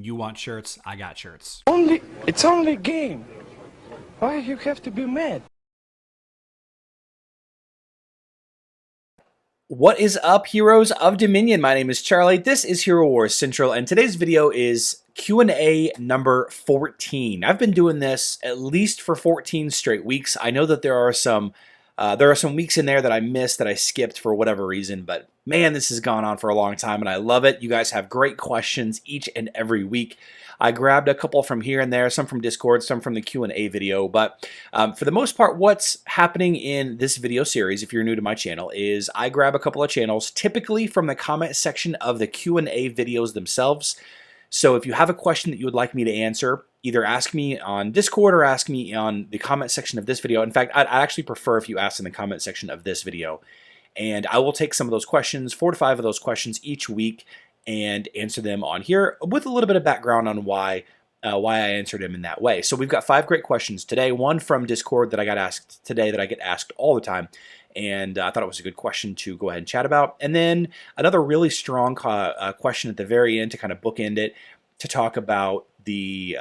You want shirts? I got shirts. It's only a game. Why you have to be mad? What is up, heroes of Dominion? My name is Charlie. This is Hero Wars Central, and today's video is Q&A number 14. I've been doing this at least for 14 straight weeks. I know that there are some weeks in there that I missed, that I skipped for whatever reason, but man, this has gone on for a long time, and I love it. You guys have great questions each and every week. I grabbed a couple from here and there, some from Discord, some from the Q&A video, but for the most part, what's happening in this video series, if you're new to my channel, is I grab a couple of channels, typically from the comment section of the Q&A videos themselves. So if you have a question that you would like me to answer, either ask me on Discord or ask me on the comment section of this video. In fact, I'd actually prefer if you ask in the comment section of this video. And I will take some of those questions, 4 to 5 of those questions each week, and answer them on here with a little bit of background on why I answered them in that way. So we've got 5 great questions today. One from Discord that I got asked today that I get asked all the time, and I thought it was a good question to go ahead and chat about. And then another really strong question at the very end to kind of bookend it, to talk about the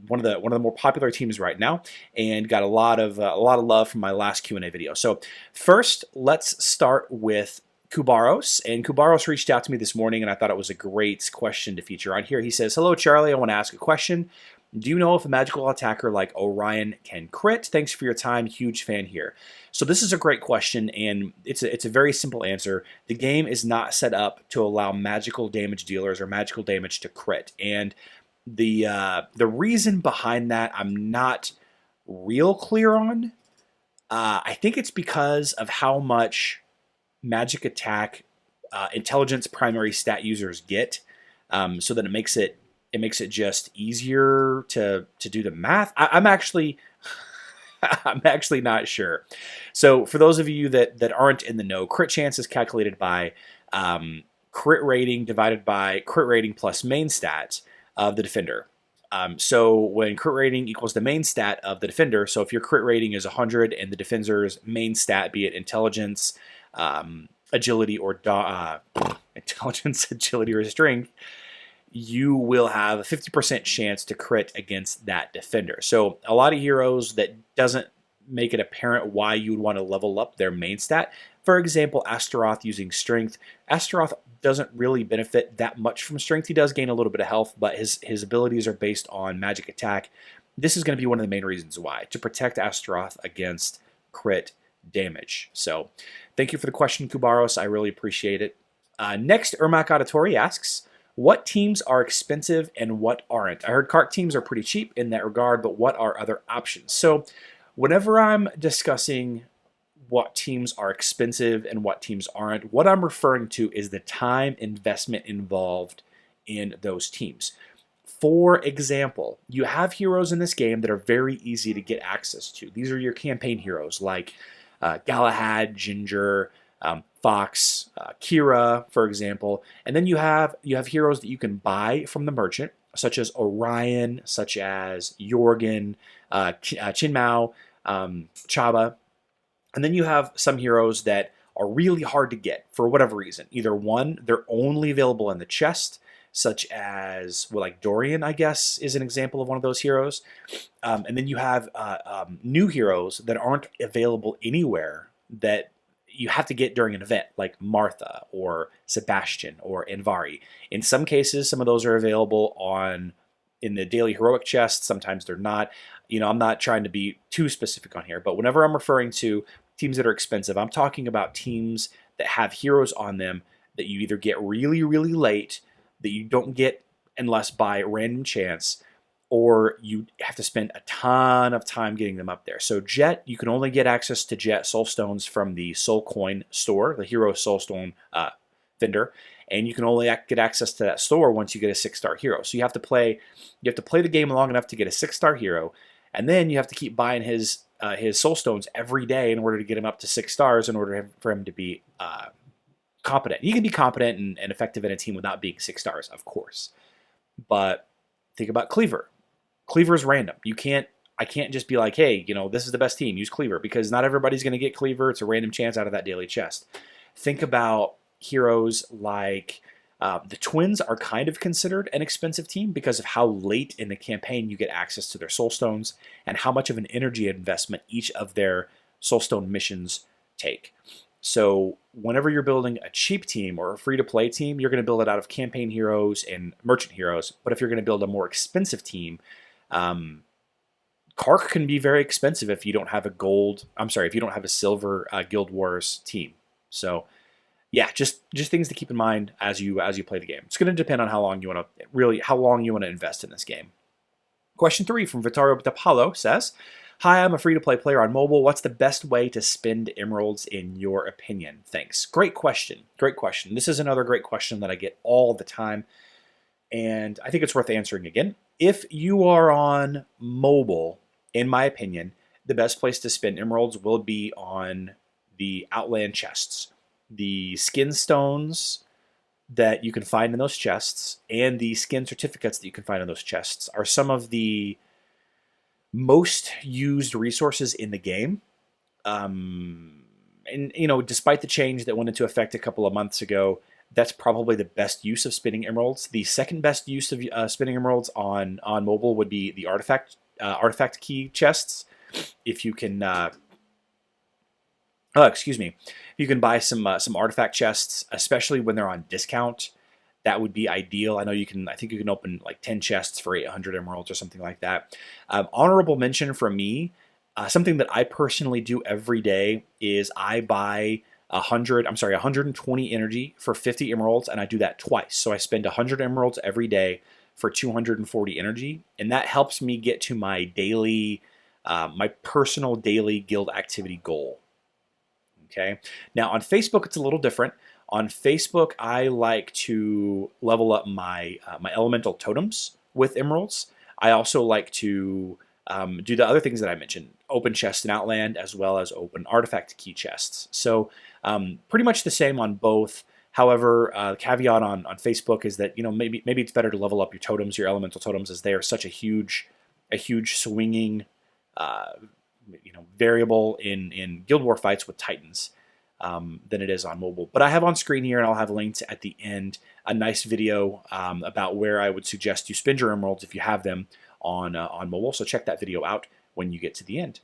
one of the more popular teams right now, and got a lot of love from my last Q&A video. So first, let's start with Kubaros, and Kubaros reached out to me this morning, and I thought it was a great question to feature on here. He says, "Hello, Charlie. I want to ask a question. Do you know if a magical attacker like Orion can crit? Thanks for your time. Huge fan here." So this is a great question, and it's a very simple answer. The game is not set up to allow magical damage dealers or magical damage to crit, and the reason behind that I'm not real clear on. I think it's because of how much magic attack intelligence primary stat users get, so that it makes it just easier to do the math. I'm actually I'm actually not sure. So for those of you that aren't in the know, crit chance is calculated by crit rating divided by crit rating plus main stat of the defender. So when crit rating equals the main stat of the defender, so if your crit rating is 100 and the defender's main stat, be it intelligence, agility, or intelligence, agility, or strength, you will have a 50% chance to crit against that defender. So a lot of heroes that doesn't make it apparent why you would want to level up their main stat. For example, Astaroth using strength. Astaroth doesn't really benefit that much from strength. He does gain a little bit of health, but his abilities are based on magic attack. This is going to be one of the main reasons why, to protect Astaroth against crit damage. So thank you for the question, Kubaros. I really appreciate it. Next, Ermac Auditori asks, what teams are expensive and what aren't? I heard cart teams are pretty cheap in that regard, but what are other options? So whenever I'm discussing what teams are expensive and what teams aren't, what I'm referring to is the time investment involved in those teams. For example, you have heroes in this game that are very easy to get access to. These are your campaign heroes like Galahad, Ginger, Fox, Kira, for example. And then you have heroes that you can buy from the merchant, such as Orion, such as Jorgen, Chinmao, Chaba. And then you have some heroes that are really hard to get for whatever reason. Either one, they're only available in the chest, such as, well, like Dorian, I guess, is an example of one of those heroes. And then you have new heroes that aren't available anywhere, that you have to get during an event, like Martha or Sebastian or Envari. In some cases, some of those are available in the daily heroic chest. Sometimes they're not. You know, I'm not trying to be too specific on here, but whenever I'm referring to teams that are expensive, I'm talking about teams that have heroes on them that you either get really, really late, that you don't get unless by random chance, or you have to spend a ton of time getting them up there. So Jet, you can only get access to Jet Soulstones from the Soul Coin store, the Hero Soulstone vendor, and you can only get access to that store once you get a 6-star hero. So you have to play the game long enough to get a 6-star hero, and then you have to keep buying his Soulstones every day in order to get him up to 6 stars, in order for him to be competent. You can be competent and effective in a team without being 6 stars, of course. But think about Cleaver. Cleaver is random. I can't just be like, hey, you know, this is the best team, use Cleaver, because not everybody's going to get Cleaver. It's a random chance out of that daily chest. Think about heroes like The twins are kind of considered an expensive team because of how late in the campaign you get access to their soul stones and how much of an energy investment each of their soul stone missions take. So whenever you're building a cheap team or a free-to-play team, you're going to build it out of campaign heroes and merchant heroes. But if you're going to build a more expensive team, Kark can be very expensive if you don't have if you don't have a silver Guild Wars team. So yeah, just things to keep in mind as you play the game. It's going to depend on how long you want to invest in this game. Question 3 from Vitario Tapalo says, "Hi, I'm a free-to-play player on mobile. What's the best way to spend emeralds in your opinion? Thanks." Great question. Great question. This is another great question that I get all the time, and I think it's worth answering again. If you are on mobile, in my opinion, the best place to spend emeralds will be on the Outland chests. The skin stones that you can find in those chests and the skin certificates that you can find in those chests are some of the most used resources in the game. And despite the change that went into effect a couple of months ago, that's probably the best use of spinning emeralds. The second best use of spinning emeralds on mobile would be the artifact key chests. If you can you can buy some artifact chests, especially when they're on discount. That would be ideal. I think you can open like 10 chests for 800 emeralds or something like that. Honorable mention from me, something that I personally do every day is I buy 120 energy for 50 emeralds, and I do that twice. So I spend 100 emeralds every day for 240 energy, and that helps me get to my personal daily guild activity goal. Okay. Now on Facebook, it's a little different. On Facebook, I like to level up my elemental totems with emeralds. I also like to do the other things that I mentioned: open chests in Outland as well as open artifact key chests. So pretty much the same on both. However, the caveat on Facebook is that maybe it's better to level up your totems, your elemental totems, as they are such a huge swinging variable in Guild War fights with Titans than it is on mobile. But I have on screen here, and I'll have linked at the end, a nice video about where I would suggest you spend your emeralds if you have them on mobile. So check that video out when you get to the end.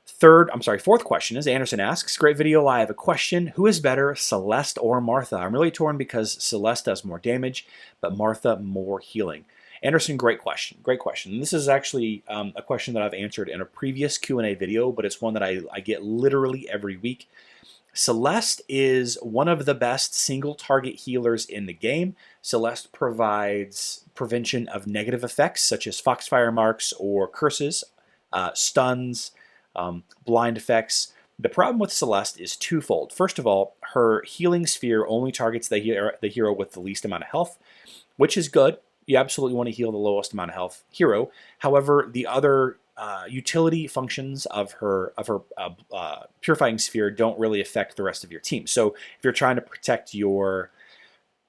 Fourth question is, Anderson asks, "Great video. I have a question. Who is better, Celeste or Martha? I'm really torn because Celeste does more damage, but Martha more healing." Anderson, great question. Great question. This is actually a question that I've answered in a previous Q&A video, but it's one that I get literally every week. Celeste is one of the best single target healers in the game. Celeste provides prevention of negative effects such as foxfire marks or curses, stuns, blind effects. The problem with Celeste is twofold. First of all, her healing sphere only targets the hero with the least amount of health, which is good. You absolutely want to heal the lowest amount of health hero. However, the other utility functions of her purifying sphere don't really affect the rest of your team. So if you're trying to protect your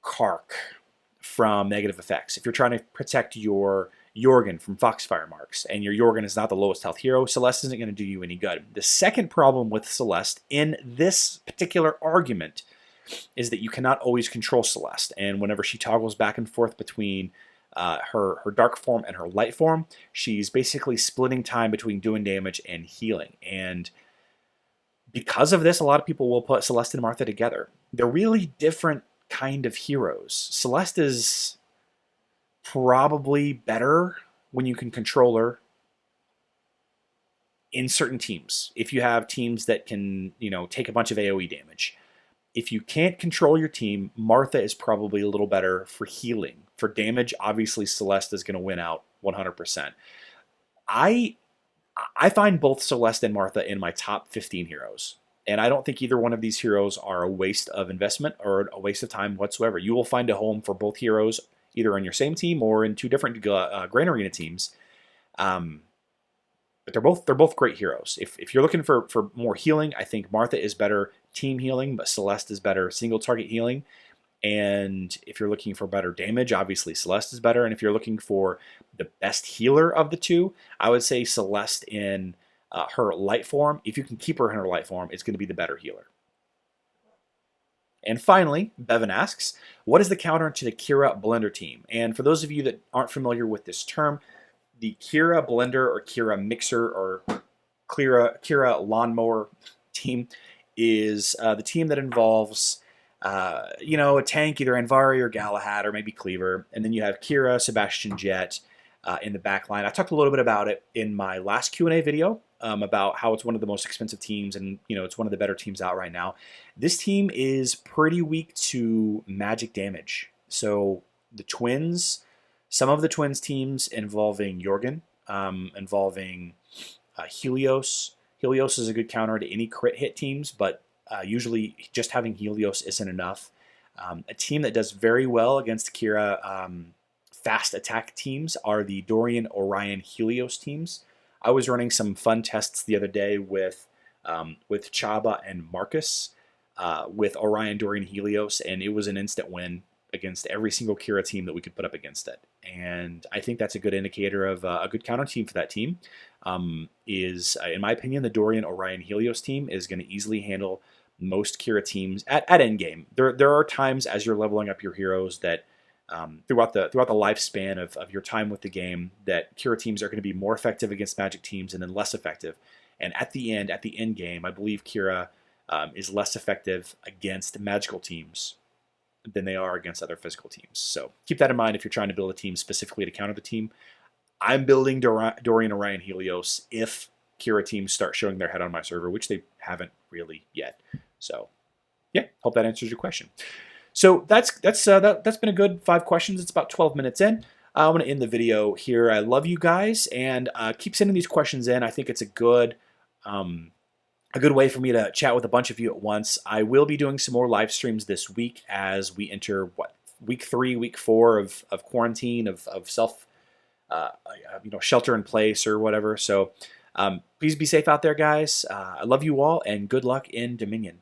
Kark from negative effects, if you're trying to protect your Jorgen from foxfire marks, and your Jorgen is not the lowest health hero, Celeste isn't going to do you any good. The second problem with Celeste in this particular argument is that you cannot always control Celeste, and whenever she toggles back and forth between her dark form and her light form, she's basically splitting time between doing damage and healing. And because of this, a lot of people will put Celeste and Martha together. They're really different kind of heroes. Celeste is probably better when you can control her in certain teams. If you have teams that can, take a bunch of AoE damage. If you can't control your team, Martha is probably a little better for healing. For damage, obviously Celeste is going to win out 100%. I find both Celeste and Martha in my top 15 heroes. And I don't think either one of these heroes are a waste of investment or a waste of time whatsoever. You will find a home for both heroes, either on your same team or in two different Grand Arena teams. But they're both great heroes. If you're looking for more healing, I think Martha is better team healing, but Celeste is better single target healing. And if you're looking for better damage, obviously Celeste is better. And if you're looking for the best healer of the two, I would say Celeste in her light form. If you can keep her in her light form, it's going to be the better healer. And finally, Bevan asks, what is the counter to the Kira blender team? And for those of you that aren't familiar with this term, the Kira blender or Kira mixer or Kira lawnmower team is the team that involves a tank, either Anvari or Galahad or maybe Cleaver. And then you have Kira, Sebastian Jet in the back line. I talked a little bit about it in my last Q&A video about how it's one of the most expensive teams and, it's one of the better teams out right now. This team is pretty weak to magic damage. So the Twins, some of the Twins teams involving Jorgen, involving Helios. Helios is a good counter to any crit hit teams, but usually just having Helios isn't enough. A team that does very well against Kira fast attack teams are the Dorian, Orion, Helios teams. I was running some fun tests the other day with Chaba and Marcus with Orion, Dorian, Helios, and it was an instant win against every single Kira team that we could put up against it. And I think that's a good indicator of a good counter team for that team. In my opinion, the Dorian, Orion, Helios team is going to easily handle most Kira teams at endgame. There are times as you're leveling up your heroes that throughout the lifespan of your time with the game that Kira teams are going to be more effective against magic teams and then less effective. And at the end game, I believe Kira is less effective against magical teams than they are against other physical teams. So keep that in mind if you're trying to build a team specifically to counter the team. I'm building Dorian, Orion, Helios if Kira teams start showing their head on my server, which they haven't really yet. So yeah, hope that answers your question. So that's been a good 5 questions. It's about 12 minutes in. I'm going to end the video here. I love you guys, and keep sending these questions in. I think it's a good way for me to chat with a bunch of you at once. I will be doing some more live streams this week as we enter week 3, week 4 of quarantine, of self shelter in place or whatever. So please be safe out there, guys. I love you all, and good luck in Dominion.